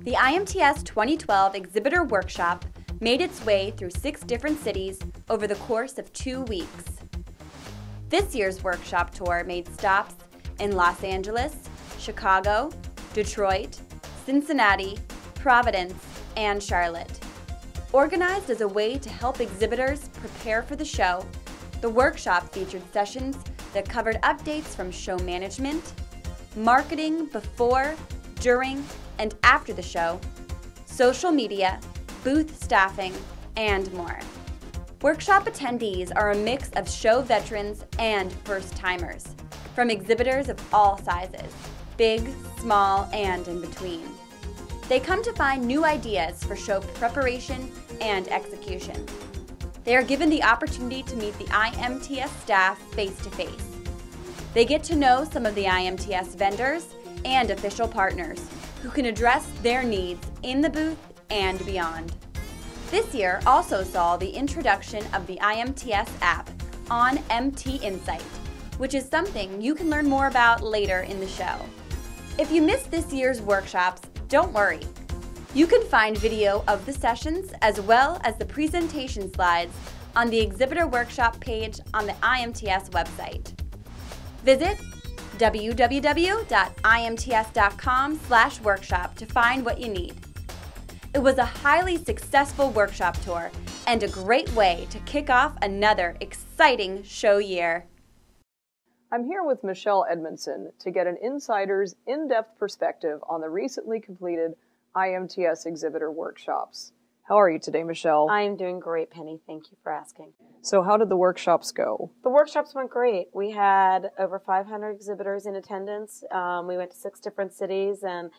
The IMTS 2012 Exhibitor Workshop made its way through 6 different cities over the course of 2 weeks. This year's workshop tour made stops in Los Angeles, Chicago, Detroit, Cincinnati, Providence, and Charlotte. Organized as a way to help exhibitors prepare for the show, the workshop featured sessions that covered updates from show management, marketing before, during, and after the show, social media, booth staffing, and more. Workshop attendees are a mix of show veterans and first-timers, from exhibitors of all sizes, big, small, and in between. They come to find new ideas for show preparation and execution. They are given the opportunity to meet the IMTS staff face-to-face. They get to know some of the IMTS vendors and official partners who can address their needs in the booth and beyond. This year also saw the introduction of the IMTS app on MT Insight, which is something you can learn more about later in the show. If you missed this year's workshops, don't worry. You can find video of the sessions as well as the presentation slides on the Exhibitor Workshop page on the IMTS website. Visit www.imts.com/workshop to find what you need. It was a highly successful workshop tour and a great way to kick off another exciting show year. I'm here with Michelle Edmondson to get an insider's in-depth perspective on the recently completed IMTS exhibitor workshops. How are you today, Michelle? I am doing great, Penny. Thank you for asking. So how did the workshops go? The workshops went great. We had over 500 exhibitors in attendance. We went to 6 different cities, and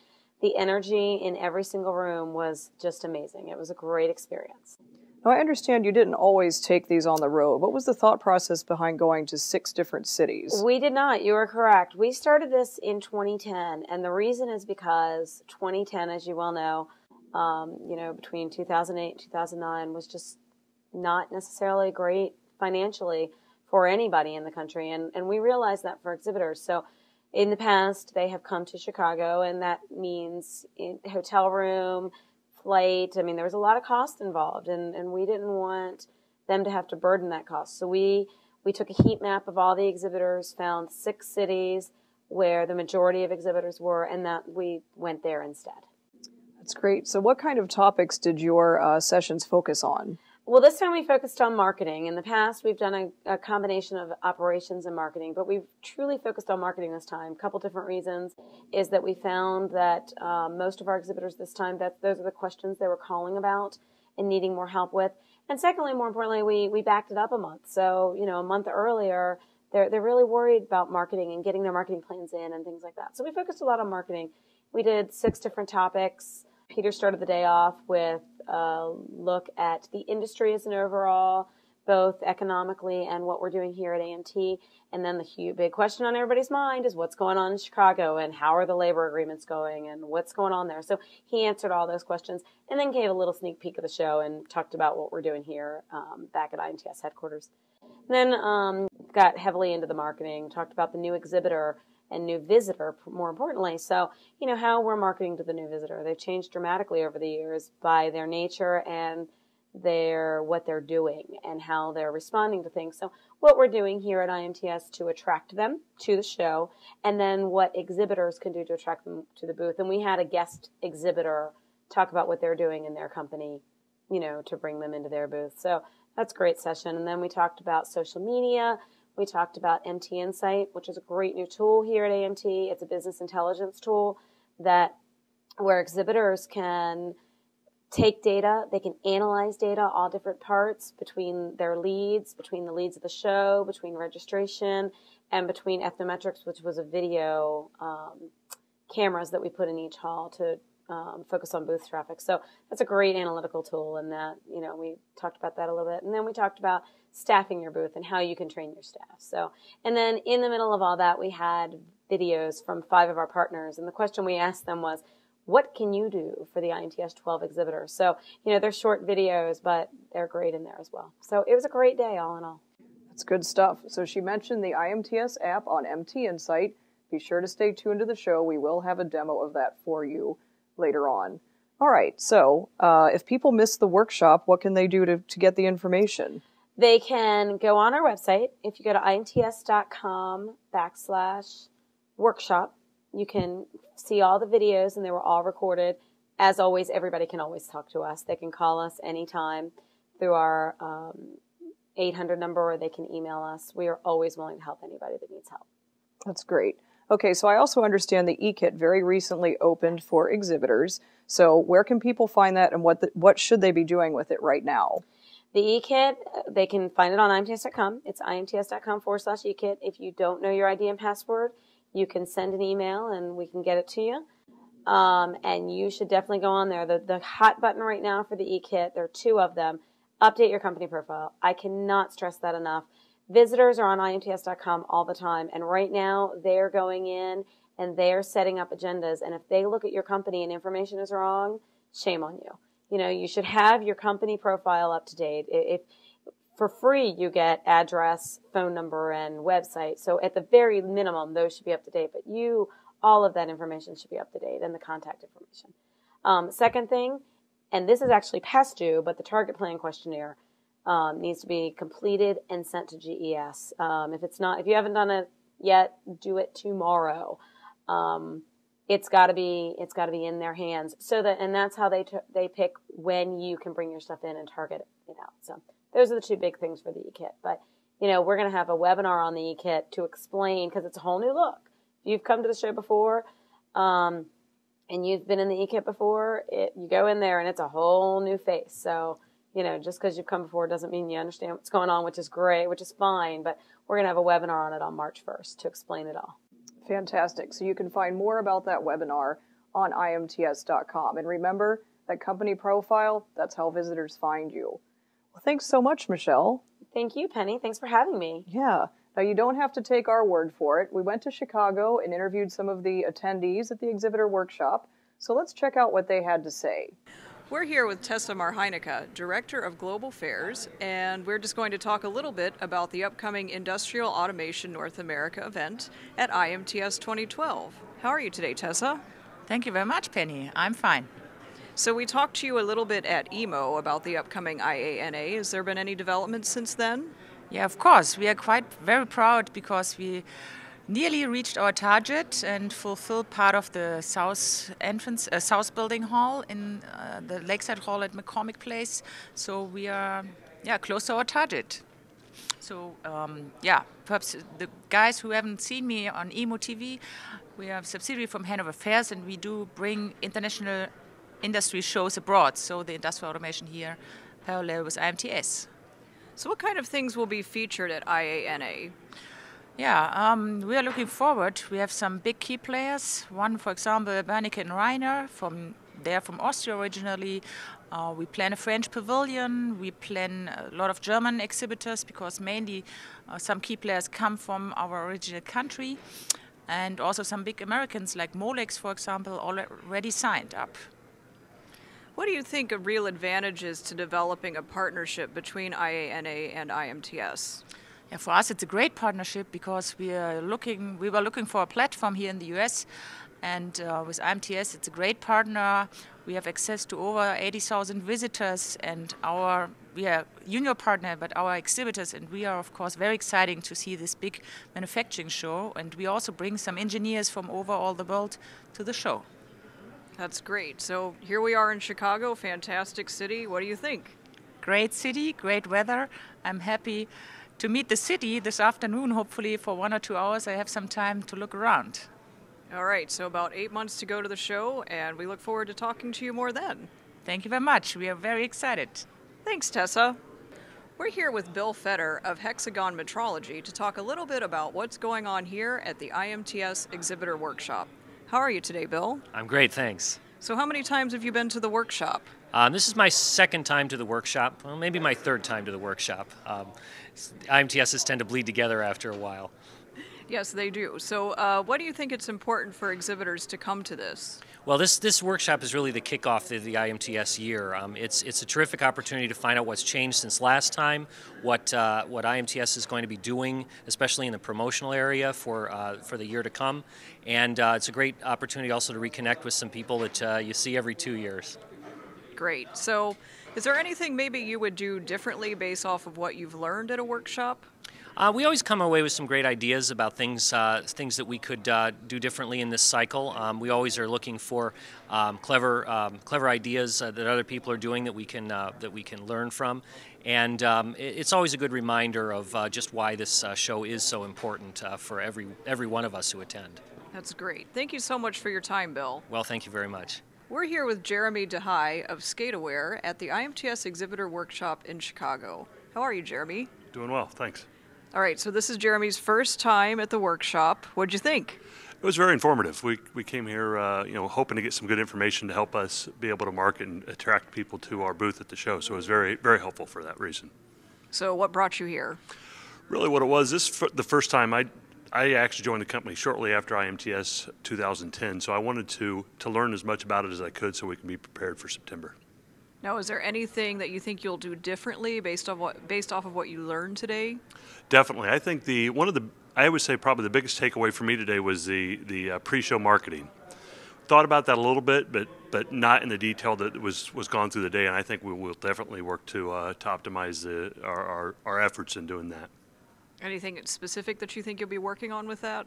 the energy in every single room was just amazing. It was a great experience. Now, I understand you didn't always take these on the road. What was the thought process behind going to 6 different cities? We did not. You are correct. We started this in 2010, and the reason is because 2010, as you well know, between 2008 and 2009 was just not necessarily great financially for anybody in the country, and we realized that for exhibitors. So in the past, they have come to Chicago, and that means hotel room, flight. I mean, there was a lot of cost involved, and we didn't want them to have to burden that cost. So we took a heat map of all the exhibitors, found 6 cities where the majority of exhibitors were, and that we went there instead. That's great. So what kind of topics did your sessions focus on? Well, this time we focused on marketing. In the past, we've done a combination of operations and marketing, but we've truly focused on marketing this time. A couple different reasons is that we found that most of our exhibitors this time, that those are the questions they were calling about and needing more help with. And secondly, more importantly, we backed it up a month. So, a month earlier, they're really worried about marketing and getting their marketing plans in and things like that. So we focused a lot on marketing. We did 6 different topics. Peter started the day off with a look at the industry as an overall, both economically and what we're doing here at AMT. And then the big question on everybody's mind is what's going on in Chicago and how are the labor agreements going and what's going on there. So he answered all those questions and then gave a little sneak peek of the show and talked about what we're doing here back at IMTS headquarters. And then got heavily into the marketing, talked about the new exhibitor and new visitor, more importantly. So, how we're marketing to the new visitor. They've changed dramatically over the years by their nature and what they're doing and how they're responding to things. So what we're doing here at IMTS to attract them to the show, and then what exhibitors can do to attract them to the booth. And we had a guest exhibitor talk about what they're doing in their company, to bring them into their booth. So that's a great session. And then we talked about social media. We talked about MT Insight, which is a great new tool here at AMT. It's a business intelligence tool where exhibitors can take data, they can analyze data, all different parts between their leads, between the leads of the show, between registration, and between Ethnometrics, which was a video cameras that we put in each hall to focus on booth traffic. So that's a great analytical tool, and that, we talked about that a little bit. And then we talked about staffing your booth and how you can train your staff. So, and then in the middle of all that, we had videos from 5 of our partners. And the question we asked them was, what can you do for the IMTS 12 exhibitors? So, they're short videos, but they're great in there as well. So it was a great day all in all. That's good stuff. So she mentioned the IMTS app on MT Insight. Be sure to stay tuned to the show. We will have a demo of that for you later on. All right, so if people miss the workshop, what can they do to get the information? They can go on our website. If you go to IMTS.com/workshop, you can see all the videos, and they were all recorded. As always, everybody can always talk to us. They can call us anytime through our 800 number, or they can email us. We are always willing to help anybody that needs help. That's great. Okay, so I also understand the eKit very recently opened for exhibitors. So where can people find that, and what should they be doing with it right now? The eKit, they can find it on IMTS.com. It's IMTS.com/eKit. If you don't know your ID and password, you can send an email and we can get it to you. And you should definitely go on there. The hot button right now for the eKit, there are 2 of them. Update your company profile. I cannot stress that enough. Visitors are on IMTS.com all the time, and right now they're going in and they're setting up agendas. And if they look at your company and information is wrong, shame on you. You know, you should have your company profile up to date. If for free, you get address, phone number, and website. So at the very minimum, those should be up to date. But all of that information should be up to date, and the contact information. Second thing, and this is actually past due, but the target plan questionnaire needs to be completed and sent to GES. If you haven't done it yet, do it tomorrow. It's got to be in their hands, and that's how they pick when you can bring your stuff in and target it out. So those are the 2 big things for the eKit. But we're going to have a webinar on the eKit to explain, because it's a whole new look. If you've come to the show before, and you've been in the eKit before, you go in there and it's a whole new face. So just because you've come before doesn't mean you understand what's going on, which is great, which is fine. But we're going to have a webinar on it on March 1st to explain it all. Fantastic. So you can find more about that webinar on IMTS.com. And remember, that company profile, that's how visitors find you. Well, thanks so much, Michelle. Thank you, Penny. Thanks for having me. Yeah. Now, you don't have to take our word for it. We went to Chicago and interviewed some of the attendees at the exhibitor workshop. So let's check out what they had to say. We're here with Tessa Marheinicke, Director of Global Fairs, and we're just going to talk a little bit about the upcoming Industrial Automation North America event at IMTS 2012. How are you today, Tessa? Thank you very much, Penny. I'm fine. So we talked to you a little bit at EMO about the upcoming IANA. Has there been any developments since then? Yeah, of course. We are very proud because we nearly reached our target and fulfilled part of the south building hall in the Lakeside Hall at McCormick Place. So we are close to our target. So perhaps the guys who haven't seen me on EMO TV, we are a subsidiary from Hanover Fairs, and we do bring international industry shows abroad. So the industrial automation here parallel with IMTS. So what kind of things will be featured at IANA? Yeah, we are looking forward. We have some big key players. One, for example, Wernicke and Reiner, from Austria originally. We plan a French pavilion. We plan a lot of German exhibitors, because mainly some key players come from our original country. And also some big Americans like Molex, for example, already signed up. What do you think a real advantage is to developing a partnership between IANA and IMTS? Yeah, for us, it's a great partnership, because we were looking for a platform here in the US, and with IMTS, it's a great partner. We have access to over 80,000 visitors, and we are junior partner, but our exhibitors, and we are, of course, very exciting to see this big manufacturing show, and we also bring some engineers from over all the world to the show. That's great. So here we are in Chicago, fantastic city. What do you think? Great city, great weather. I'm happy to meet the city this afternoon. Hopefully for 1 or 2 hours I have some time to look around. All right, so about 8 months to go to the show, and we look forward to talking to you more then. Thank you very much. We are very excited. Thanks, Tessa. We're here with Bill Fetter of Hexagon Metrology to talk a little bit about what's going on here at the IMTS Exhibitor Workshop. How are you today, Bill? I'm great, thanks. So how many times have you been to the workshop? This is my second time to the workshop, well, maybe my third time to the workshop. IMTSs tend to bleed together after a while. Yes, they do. So what do you think it's important for exhibitors to come to this? Well, this workshop is really the kickoff of the IMTS year. It's a terrific opportunity to find out what's changed since last time, what IMTS is going to be doing, especially in the promotional area for the year to come, and it's a great opportunity also to reconnect with some people that you see every 2 years. Great. So, is there anything maybe you would do differently based off of what you've learned at a workshop? We always come away with some great ideas about things that we could do differently in this cycle. We always are looking for clever ideas that other people are doing that we can learn from, and it's always a good reminder of just why this show is so important for every one of us who attend. That's great. Thank you so much for your time, Bill. Well, thank you very much. We're here with Jeremy DeHaye of SkateAware at the IMTS Exhibitor Workshop in Chicago. How are you, Jeremy? Doing well, thanks. All right, so this is Jeremy's first time at the workshop. What'd you think? It was very informative. We came here, hoping to get some good information to help us be able to market and attract people to our booth at the show. So it was very, very helpful for that reason. So what brought you here? Really, what it was, the first time I actually joined the company shortly after IMTS 2010. So I wanted to learn as much about it as I could so we can be prepared for September. Now, is there anything that you think you'll do differently based off of what you learned today? Definitely. I think I would say probably the biggest takeaway for me today was the pre-show marketing. Thought about that a little bit, but not in the detail that was gone through the day, and I think we will definitely work to optimize our efforts in doing that. Anything specific that you think you'll be working on with that?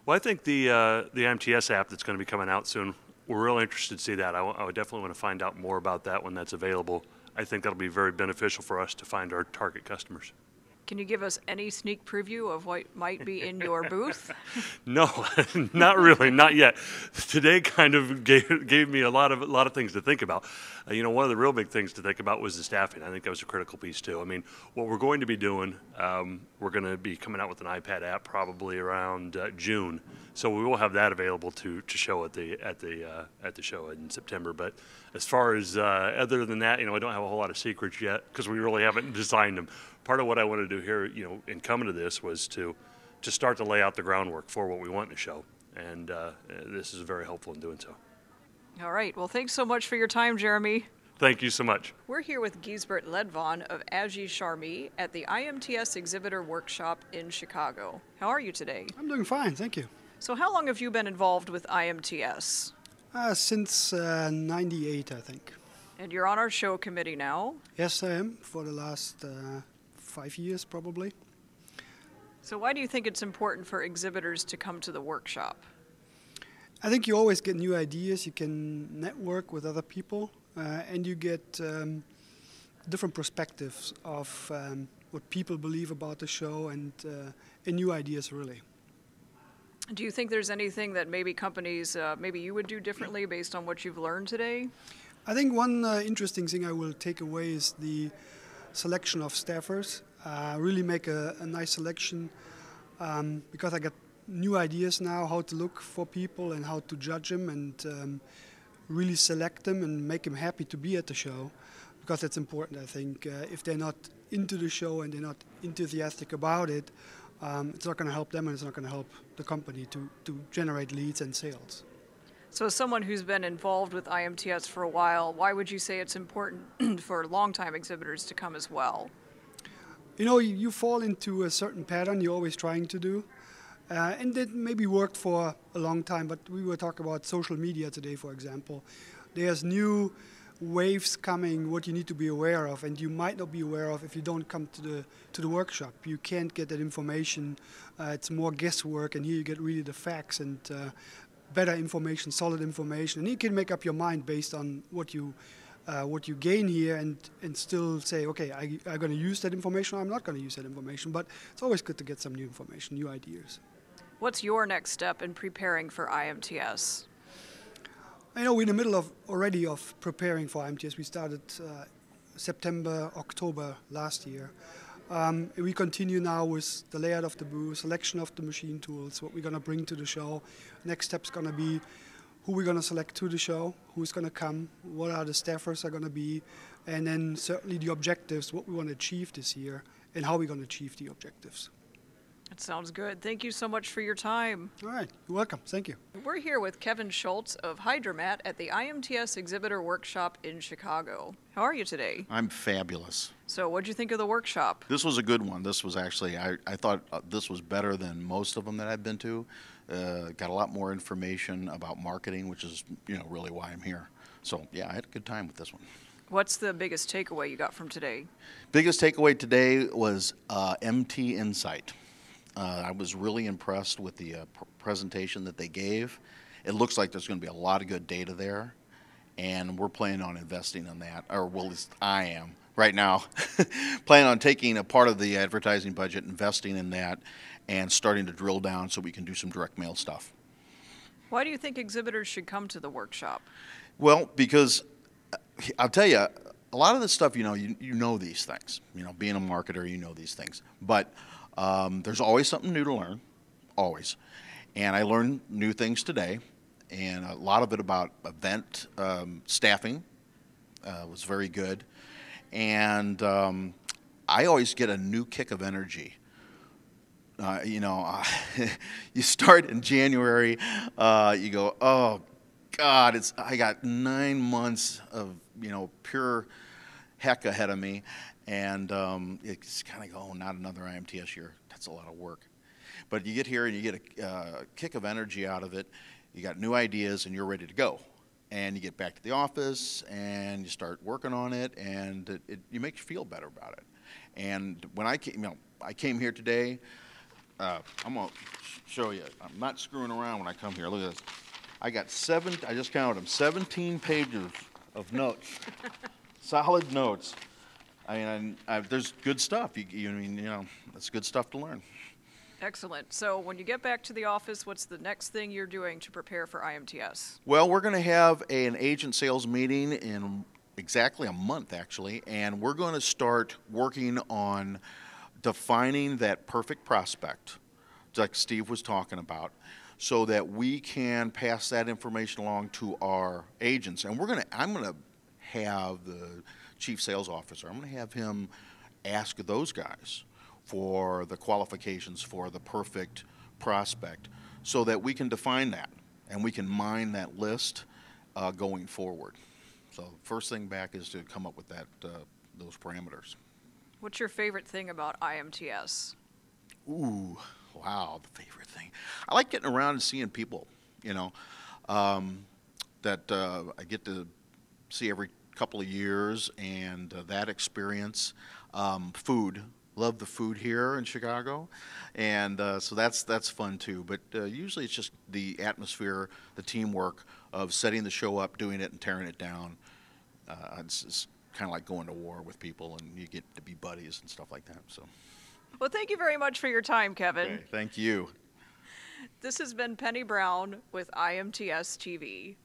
Well, I think the IMTS app that's going to be coming out soon, we're really interested to see that. I would definitely want to find out more about that when that's available. I think that'll be very beneficial for us to find our target customers. Can you give us any sneak preview of what might be in your booth? No, not really, not yet. Today kind of gave me a lot of things to think about. One of the real big things to think about was the staffing. I think that was a critical piece too. I mean, what we're going to be doing, we're going to be coming out with an iPad app probably around June, so we will have that available to show at the show in September. But as far as other than that, I don't have a whole lot of secrets yet because we really haven't designed them. Part of what I want to do here, in coming to this was to start to lay out the groundwork for what we want in the show, and this is very helpful in doing so. All right. Well, thanks so much for your time, Jeremy. Thank you so much. We're here with Gisbert Ledvon of Agi Charmy at the IMTS Exhibitor Workshop in Chicago. How are you today? I'm doing fine, thank you. So how long have you been involved with IMTS? Since 98, I think. And you're on our show committee now? Yes, I am, for the last 5 years probably. So why do you think it's important for exhibitors to come to the workshop? I think you always get new ideas, you can network with other people, and you get different perspectives of what people believe about the show and new ideas really. Do you think there's anything that maybe companies, maybe you would do differently based on what you've learned today? I think one interesting thing I will take away is the selection of staffers. Really make a nice selection because I got new ideas now how to look for people and how to judge them and really select them and make them happy to be at the show, because that's important. I think if they're not into the show and they're not enthusiastic about it, it's not going to help them and it's not going to help the company to generate leads and sales. So as someone who's been involved with IMTS for a while, why would you say it's important for longtime exhibitors to come as well? You fall into a certain pattern you're always trying to do. And that maybe worked for a long time, but we were talking about social media today, for example. There's new waves coming, what you need to be aware of, and you might not be aware of if you don't come to the workshop. You can't get that information. It's more guesswork, and here you get really the facts and better information, solid information, and you can make up your mind based on what you gain here and still say, okay, I'm going to use that information or I'm not going to use that information. But it's always good to get some new information, new ideas. What's your next step in preparing for IMTS? We're in the middle already of preparing for IMTS. We started September, October last year. We continue now with the layout of the booth, selection of the machine tools, what we're going to bring to the show. Next step's going to be who we're going to select to the show, who's going to come, what are the staffers are going to be, and then certainly the objectives, what we want to achieve this year, and how we're going to achieve the objectives. That sounds good. Thank you so much for your time. All right, you're welcome. Thank you. We're here with Kevin Schultz of Hydromat at the IMTS Exhibitor Workshop in Chicago. How are you today? I'm fabulous. So what'd you think of the workshop? This was a good one. This was actually, I thought this was better than most of them that I've been to. Got a lot more information about marketing, which is, really why I'm here. So, yeah, I had a good time with this one. What's the biggest takeaway you got from today? Biggest takeaway today was MT Insight. I was really impressed with the presentation that they gave. It looks like there's going to be a lot of good data there, and we're planning on investing in that, or well, at least I am right now, planning on taking a part of the advertising budget, investing in that, and starting to drill down so we can do some direct mail stuff. Why do you think exhibitors should come to the workshop? Well, because I'll tell you, a lot of this stuff, you know these things. Being a marketer, you know these things. But there's always something new to learn, always. And I learned new things today, and a lot of it about event staffing was very good. And I always get a new kick of energy. You start in January, you go, oh, God, I got 9 months of, pure heck ahead of me. And it's kind of go, oh, not another IMTS year. That's a lot of work. But you get here and you get a kick of energy out of it. You got new ideas and you're ready to go. And you get back to the office and you start working on it, and it makes you feel better about it. And when I came here today, I'm going to show you. I'm not screwing around when I come here. Look at this. I got I just counted them, 17 pages of notes, solid notes. There's good stuff. That's good stuff to learn. Excellent. So when you get back to the office, what's the next thing you're doing to prepare for IMTS? Well, we're going to have an agent sales meeting in exactly a month, actually, and we're going to start working on defining that perfect prospect, like Steve was talking about, so that we can pass that information along to our agents. And I'm going to have the chief sales officer, I'm going to have him ask those guys for the qualifications for the perfect prospect so that we can define that and we can mine that list going forward. So first thing back is to come up with those parameters. What's your favorite thing about IMTS? Ooh, wow, the favorite thing. I like getting around and seeing people, that I get to see every couple of years, and that experience. Food. Love the food here in Chicago, and so that's fun too. But usually it's just the atmosphere, the teamwork of setting the show up, doing it, and tearing it down. It's kind of like going to war with people, and you get to be buddies and stuff like that. So. Well, thank you very much for your time, Kevin. Okay, thank you. This has been Penny Brown with IMTS TV.